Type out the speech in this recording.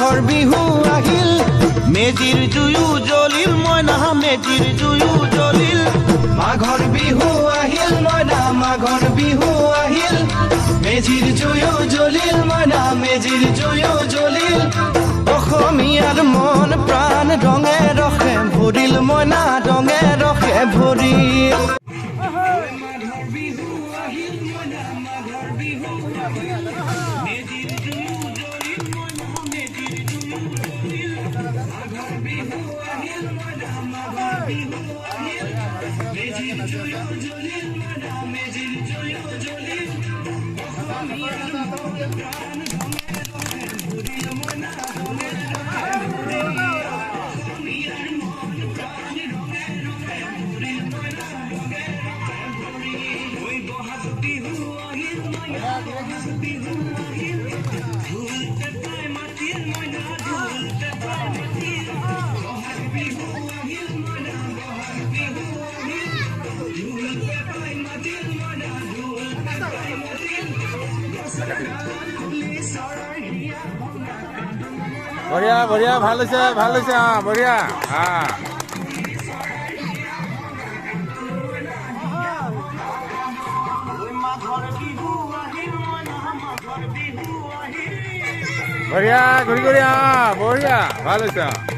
মাঘৰ বিহু আহিল মেজিৰ জুয়ো জ্বলিল মইনা মেজিৰ জুয়ো জ্বলিল মাঘৰ বিহু আহিল মইনা মাঘৰ বিহু আহিল মেজিৰ জুয়ো জ্বলিল মইনা মেজিৰ জুয়ো জ্বলিল অসমীয়াৰ মন প্ৰাণ ৰঙে ৰখে ভৰিল মইনা ৰঙে ৰখে ভৰিল বঢ়িয়া বঢ়িয়া ভাল হৈছে বঢ়িয়া বঢ়িয়া ঘূৰি ঘূৰি বঢ়িয়া ভাল হৈছে